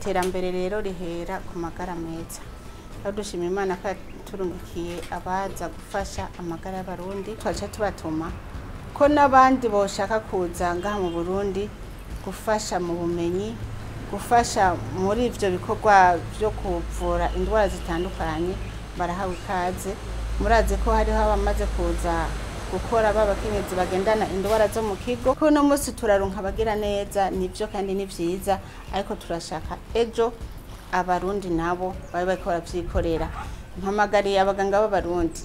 iterambere rero rihera ku magara meza. Dushima Imana ko turungikiye abaza gufasha amagara y'abarundi, twaca tubatuma ko n'abandi boshaka kuza ngaha mu Burundi gufasha mu bumenyi, gufasha muri ivyo bikorwa byo kuvura indwara zitandukanye, barahawe ikaze. Murazi ko hariho abamaze kuza gukora babakenyezi bagendana indwara zo mu kigo, ko no musi turarunka abagira neza, nivyo kandi ni vyiza, ariko turashaka ejo abarundi nabo babe bariko baravyikorera. Mpamagariye abaganga b'abarundi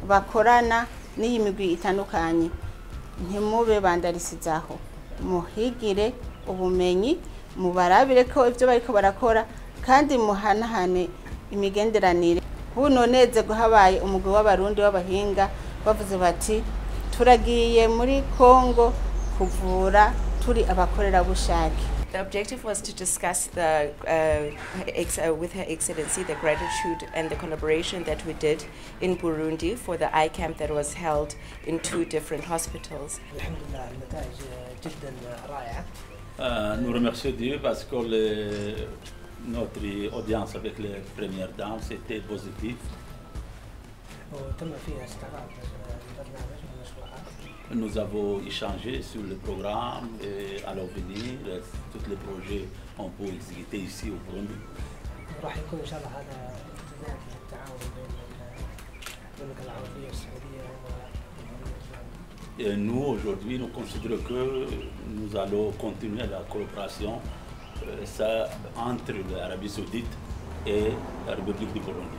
bakorana n'iyi migwi itandukanye, ntimube bandarisizaho, muhigire ubumenyi, mubarabire ko ivyo bariko barakora, kandi muhanahane imigenderanire. Bunoneze guhabaye umugwi w'abarundi w'abahinga bavuze bati turagiye muri Kongo kuvura turi abakorera bushake. The objective was to discuss with Her Excellency the gratitude and the collaboration that we did in Burundi for the eye camp that was held in 2 different hospitals. Nous remercions Dieu parce que notre audience avec les premières dames c'était positif. Nous avons échangé sur le programme et à l'avenir, tous les projets qu'on peut exécuter ici au Burundi. Et nous, aujourd'hui, nous considérons que nous allons continuer la coopération entre l'Arabie Saoudite et la République du Burundi.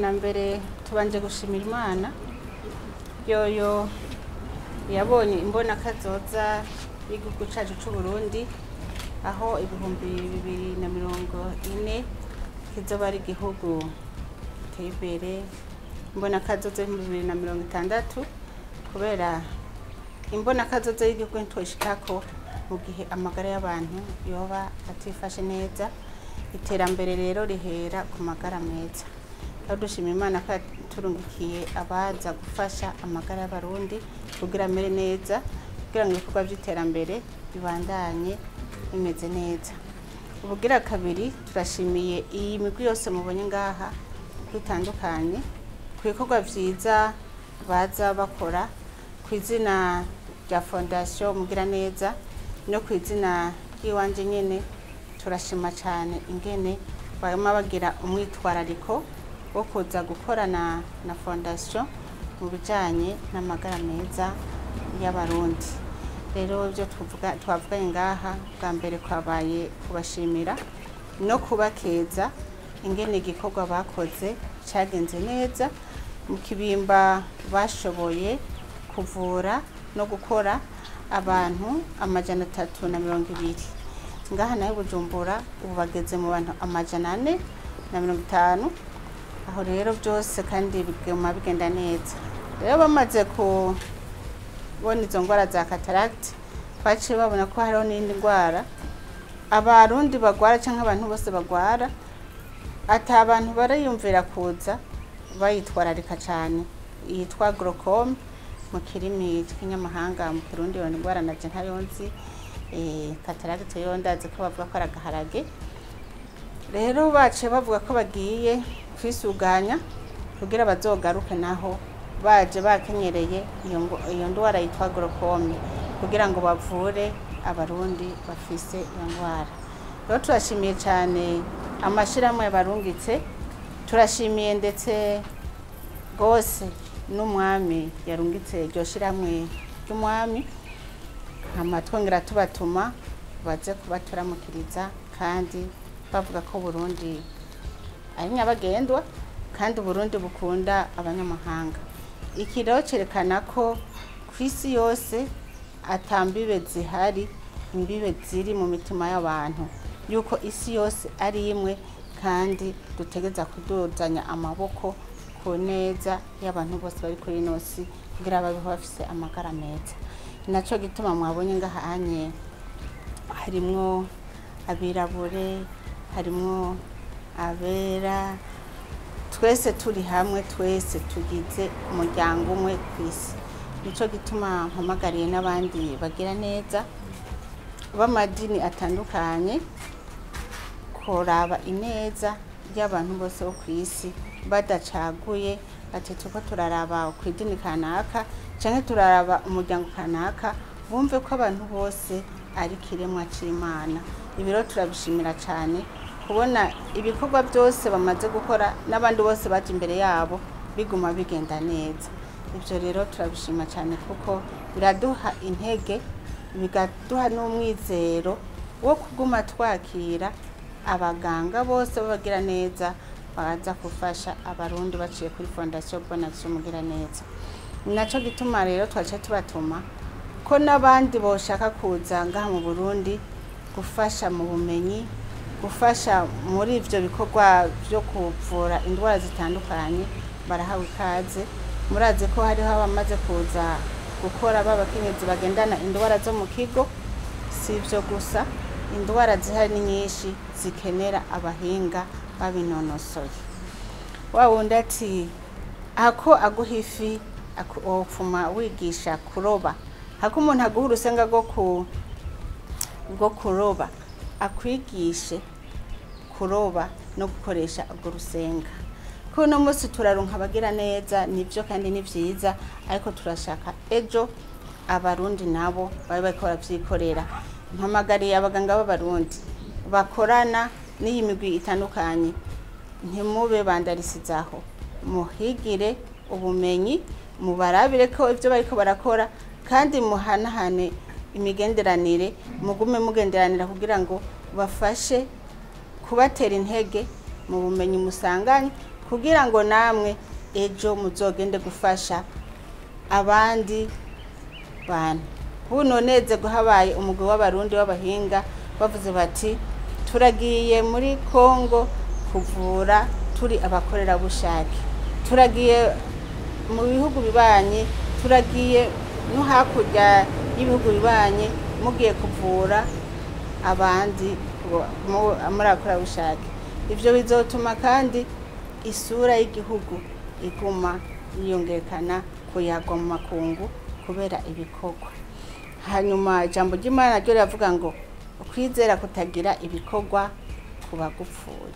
Mbere tubanje gushimira Imana yoyo yabonye imbona kazoza y'igihugu cacu c'u Burundi, aho 2040 kizoba ari igihugu giteye imbere. Imbona kazoza 2060 kubera imbona kazoza y'igihugu ntitwoshikako mu gihe amagara y'abantu yoba atifashe neza. Iterambere rero rihera ku magara meza. Dushima Imana ko turungikiye abaza gufasha amagara y'abarundi kugira amere neza, kugira ngo ibikorwa by'iterambere bibandanye bimeze neza. Ubugira kabiri turashimiye iyi migwi yose mubonye ngaha bitandukanye ku bikorwa vyiza baza bakora ku izina rya Fondation Mugira Neza no ku izina ry'iwanje nyene. Turashima cyane ingene bama bagira umwitwarariko wo kuza gukorana na Fondation mu bijanye n'amagara meza y'abarundi. Rero byo twavuganye ngaha bwa mbere kwabaye kubashimira no kubakeza ingene igikorwa bakoze cyagenze neza mu kibimba, bashoboye kuvura no gukora abantu 320. Ngaha nayo Bujumbura ubu bageze mu bantu 450. Aho rero byose kandi bigenda neza. Rero bamaze kubona izo ndwara za cataract, baciye babona ko hariho n'indi ndwara abarundi bagwara canke abantu bose bagwara, ata abantu barayumvira kuza bayitwararika cyane, yitwa glaucome mu kirimi cy'inyamahanga. Mu Kirundi yo ndwara naje ntayonzi. Cataract yo ndazi ko bavuga ko aragaharage. Rero baciye bavuga ko bagiye kwisuganya kugira bazogaruke naho baje bakenyereye iyo ndwara yitwa glaucome kugira ngo bavure abarundi bafise iyo ndwara. Rero turashimiye cyane amashirahamwe barungitse, turashimiye ndetse gose n'umwami yarungitse iryo shirahamwe ry'umwami, twongera tubatuma baze kubaturamukiriza kandi bavuga ko Burundi ari nyabagendwa kandi Burundi bukunda abanyamahanga. Iki rero cerekana ko kw'isi yose atambibe zihari, imbibe ziri mu mitima y'abantu, yuko isi yose ari imwe kandi dutegeza kuduzanya amaboko ku neza y'abantu bose bari kuri nosi kugira babeho bafise amagara meza. Naco gituma mwabonye ngahanye harimwo abirabure, harimwo abera, twese turi hamwe, twese tugize umuryango umwe ku isi. Nico gituma mpamagariye n'abandi bagira neza b'amadini atandukanye kuraba ineza y'abantu bose bo ku isi badacaguye ati tuko turaraba ku idini kanaka canke turaraba umuryango kanaka, bumve ko abantu bose ari kiremwa c'Imana. Ibiro turabishimira cyane kubona ibikorwa byose bamaze gukora n'abandi bose baje imbere yabo biguma bigenda neza. Ibyo rero turabishima cyane kuko biraduha intege, bigaduha n'umwizero wo kuguma twakira abaganga bose babagira neza baza gufasha abarundi baciye kuri Fondation Bonaction mugira neza. Ninaco gituma rero twaje tubatuma ko n'abandi boshaka kuza ngaha mu Burundi gufasha mu bumenyi, gufasha muri ivyo bikorwa byo kuvura indwara zitandukanye, barahawe ikaze. Murazi ko hariho abamaze kuza gukora babakenyezi bagendana indwara zo mu kigo. Si ivyo gusa, indwara zihari ni nyinshi zikenera abahinga babinonosoye. Wa wundi ati ako aguha ifi ofuma wigisha kuroba, hako umuntu aguha urusenga rwo kuroba akwigishe kuroba no gukoresha urwo rusenga. Kuno munsi turaronka abagira neza, nivyo kandi ni vyiza, ariko turashaka ejo abarundi nabo babe bariko baravyikorera. Mpamagariye abaganga b'abarundi bakorana n'iyi migwi itandukanye, ntimube bandarisizaho, muhigire ubumenyi, mubarabire ko ivyo bariko barakora, kandi muhanahane imigenderanire, mugume mugenderanira kugira ngo bafashe kubatera intege mu bumenyi musanganye, kugira ngo namwe ejo muzogende gufasha abandi bantu. Buno neze guhabaye umugwi w'abarundi w'abahinga bavuze bati turagiye muri Kongo kuvura turi abakorera bushake, turagiye mu bihugu bibanye, turagiye no hakurya y'ibihugu bibanye mugiye kuvura abandi muri akora bushake. Ivyo bizotuma kandi isura y'igihugu iguma yiyongerekana kuyagwa mu makungu kubera ibikorwa. Hanyuma ijambo ry'Imana ryo riravuga ngo ukwizera kutagira ibikorwa kuba gupfuye.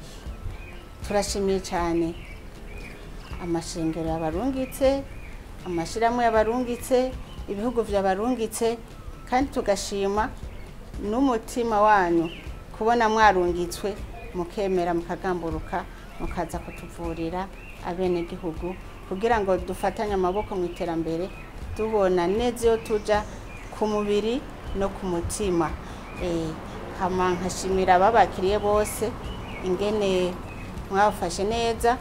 Turashimiye cyane amashengero y'abarungitse, amashiramwe y'abarungitse, ibihugu vy'abarungitse, kandi tugashima n'umutima wanyu kubona mwarungitswe mukemera mukagamburuka mukaza kutuvurira abene gihugu kugira ngo dufatanye amaboko mu iterambere, tubona neza yo tuja ku mubiri no ku mutima. Hama nkashimira ababakiriye bose ingene mwafashe neza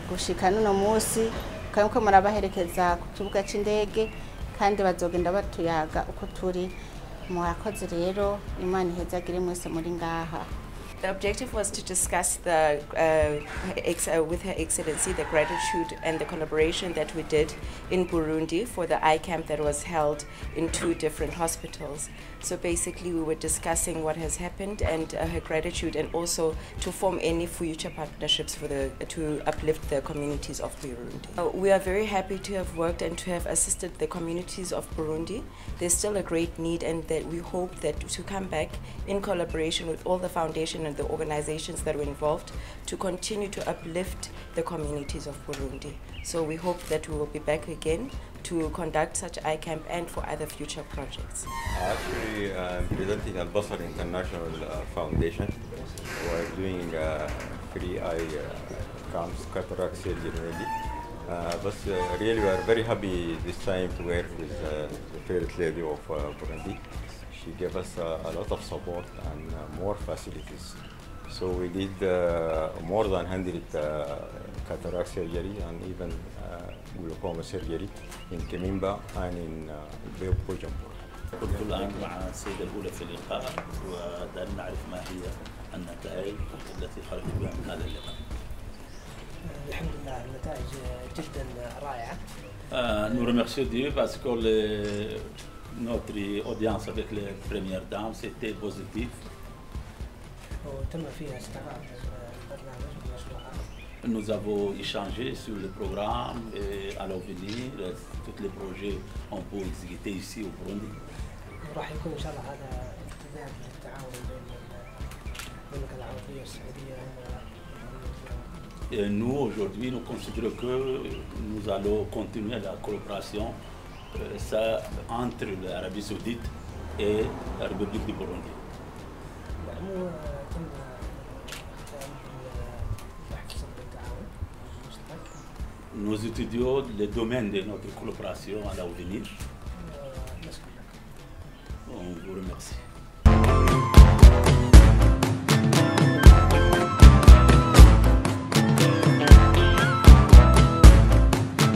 gushika nuno munsi, kandi ko murabaherekeza ku kibuga c'indege, kandi bazogenda batuyaga uko turi. Murakoze rero, Imana ihezagire mwese muri ngaha. The objective was to discuss with Her Excellency the gratitude and the collaboration that we did in Burundi for the iCamp that was held in 2 different hospitals. So basically we were discussing what has happened and her gratitude, and also to form any future partnerships for to uplift the communities of Burundi. We are very happy to have worked and to have assisted the communities of Burundi. There's still a great need, and that we hope that to come back in collaboration with all the foundation and the organizations that were involved to continue to uplift the communities of Burundi. So we hope that we will be back again to conduct such iCamp and for other future projects. Actually, I'm presenting at Basar International Foundation. We're doing free eye camps, cataract surgery. But really we are very happy this time to work with the First Lady of Burundi. She gave us a lot of support and more facilities. So we did more than 100 cataract surgery and even glaucoma surgery in Kimimba and in Bujumbura. كنت الآن مع السيدة الأولى في اللقاء، ودعنا نعرف ما هي النتائج التي خرجت بها من هذا اللقاء. الحمد لله النتائج جدا رائعة. Nous remercions Dieu parce que notre audience avec les premières dames c'était positif. وتم فيها استعراض البرنامج والمشروعات. Nous avons échangé sur le programme et à l'avenir, tous les projets qu'on peut exécuter ici au Burundi. وراح يكون ان شاء الله هذا افتتاح للتعاون بين المملكه العربيه والسعوديه. Et nous, aujourd'hui, nous considérons que nous allons continuer la coopération entre l'Arabie Saoudite et la République du Burundi. نعم وتم اختيار البحث صدد التعاون المشترك. Nous étudions les domaines de notre collaboration à l'avenir. نشكر لك. On vous remercie.